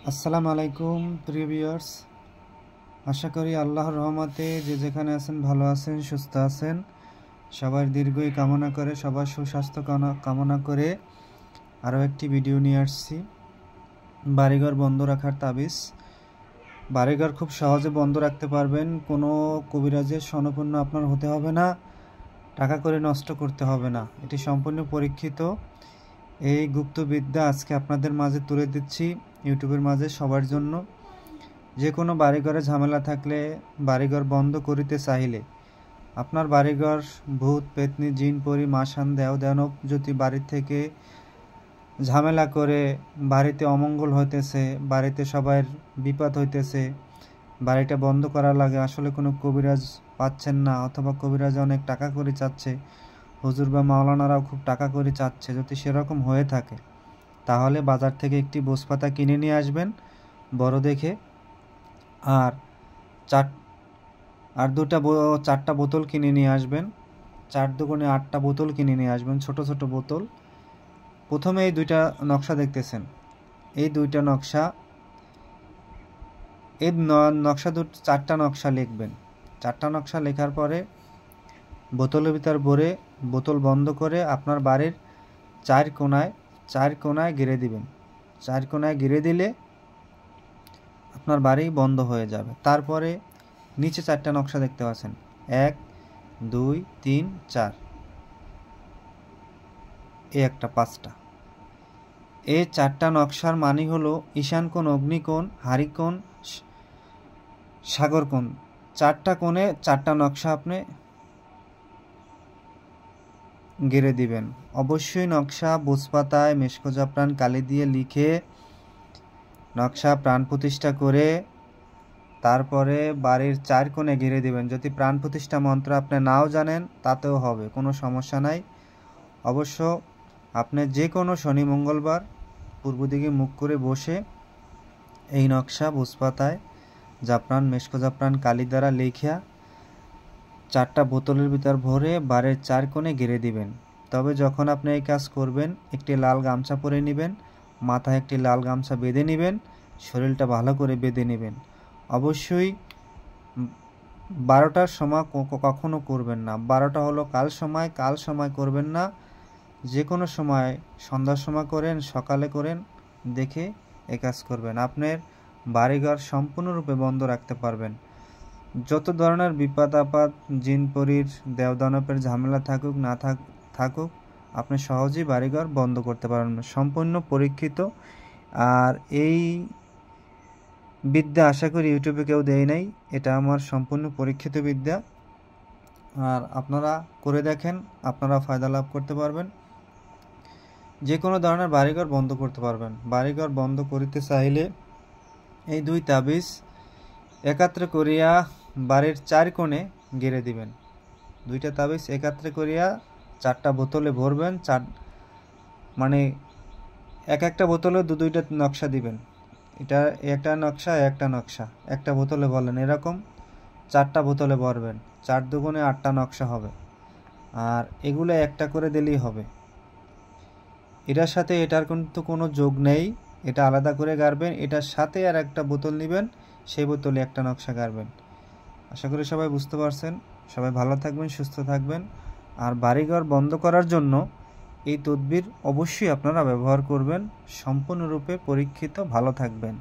আসসালামু আলাইকুম প্রিয় ভিউয়ার্স, আশা করি আল্লাহর রহমতে যে যেখানে আছেন ভালো আছেন, সুস্থ আছেন। সবার দীর্ঘই কামনা করে, সবার সুস্বাস্থ্য কামনা করে আরও একটি ভিডিও নিয়ে আসছি। বাড়িঘর বন্ধ রাখার তাবিজ। বাড়িঘর খুব সহজে বন্ধ রাখতে পারবেন। কোনো কবিরাজের শরণাপন্ন আপনার হতে হবে না, টাকা করে নষ্ট করতে হবে না। এটি সম্পূর্ণ পরীক্ষিত। এই গুপ্তবিদ্যা আজকে আপনাদের মাঝে তুলে দিচ্ছি ইউটিউবের মাঝে সবার জন্য। যে কোনো বাড়িঘরে ঝামেলা থাকলে, বাড়িঘর বন্ধ করিতে চাইলে, আপনার বাড়িঘর ভূত পেতনি জিন পরি মাসান দেও দানব যদি বাড়ি থেকে ঝামেলা করে, বাড়িতে অমঙ্গল হইতেছে, বাড়িতে সবার বিপদ হইতেছে, বাড়িটা বন্ধ করা লাগে, আসলে কোনো কবিরাজ পাচ্ছেন না, অথবা কবিরাজ অনেক টাকা করে চাচ্ছে, হুজুর বা মাওলানারাও খুব টাকা করে চাচ্ছে, যদি সেরকম হয়ে থাকে তাহলে বাজার থেকে একটি বসপাতা কিনে নিয়ে আসবেন বড় দেখে, আর চারটা বোতল কিনে নিয়ে আসবেন। 4 দুগুণে 8টা বোতল কিনে নিয়ে আসবেন, ছোট ছোট বোতল। প্রথমে এই দুইটা নকশা দেখতেছেন, এই দুইটা নকশা, এই নকশা 4টা নকশা লিখবেন। 4টা নকশা লেখার পরে বোতলের ভিতর ভরে, বোতল বন্ধ করে আপনার বাড়ির 4 কোণায় গেড়ে দিবেন। 4 কোণায় গেড়ে দিলে আপনার বাড়ি বন্ধ হয়ে যাবে। তারপরে নিচে 4টা নকশা দেখতে পাচ্ছেন, 1 2 3 4, এই একটা 5টা। এই 4টা নকশার মানে হলো ঈশান কোণ, অগ্নিকোণ, হারিকোণ, সাগর কোণ। 4টা কোণে 4টা নকশা আপনি গেড়ে দিবেন। অবশ্যই নকশা বসপাতায় মেশকোজা প্রাণ কালি দিয়ে লিখে নকশা প্রাণ প্রতিষ্ঠা করে তারপরে বাড়ির 4 কোণে ঘিরে দিবেন। যদি প্রাণ প্রতিষ্ঠা মন্ত্র আপনি নাও জানেন তাতেও হবে, কোনো সমস্যা নাই। অবশ্য আপনি যে কোনো শনি মঙ্গলবার পূর্ব দিকে মুখ করে বসে এই নকশা বসপাতায় জাফরান মেশকো জাফরান কালি দ্বারা লেখিয়া 4টা বোতলের ভিতর ভরে বাড়ির 4 কোণে ঘিরে দিবেন। তবে যখন আপনি এই কাজ করবেন একটি লাল গামছা পরে নেবেন, মাথায় একটি লাল গামছা বেঁধে নেবেন, শরীরটা ভালো করে বেঁধে নেবেন। অবশ্যই 12টার সময় কখনো করবেন না। 12টা হলো কাল সময় করবেন না। যে কোনো সময়, সন্ধ্যার সময় করেন, সকালে করেন, দেখে এই কাজ করবেন। আপনার বাড়িঘর সম্পূর্ণরূপে বন্ধ রাখতে পারবেন। যত ধরনের বিপদ আপদ, জিন পরীর দেবদানবের ঝামেলা থাকুক না থাকুক, আপনি সহজেই বাড়িঘর বন্ধ করতে পারবেন, সম্পূর্ণ পরীক্ষিত। আর এই বিদ্যা আশা করি ইউটিউবে কেউ দেয় নাই, এটা আমার সম্পূর্ণ পরীক্ষিত বিদ্যা। আর আপনারা করে দেখেন, আপনারা ফায়দা লাভ করতে পারবেন। যে কোনো ধরনের বাড়িঘর বন্ধ করতে পারবেন। বাড়িঘর বন্ধ করিতে চাইলে এই 2 তাবিজ একাত্রে করিয়া বাড়ির 4 কোণে গেড়ে দিবেন। 2টা তাবিজ একাত্রে করিয়া 4টা বোতলে ভরবেন। মানে একটা বোতলে 2টা নকশা দিবেন। এটা একটা নকশা, একটা বোতলে বলেন, এরকম 4টা বোতলে ভরবেন। 4 দুগুণে 8টা নকশা হবে। আর এগুলো একটা করে দিলেই হবে। এটার সাথে এটার কিন্তু কোনো যোগ নেই, এটা আলাদা করে গাড়বেন। এটার সাথে আর একটা বোতল নেবেন, সেই বোতলে একটা নকশা গাড়বেন। আশা করি সবাই বুঝতে পারছেন। সবাই ভালো থাকবেন, সুস্থ থাকবেন। আর বাড়িঘর বন্ধ করার জন্য এই তদবির অবশ্যই আপনারা ব্যবহার করবেন। সম্পূর্ণরূপে পরীক্ষিত। ভালো থাকবেন।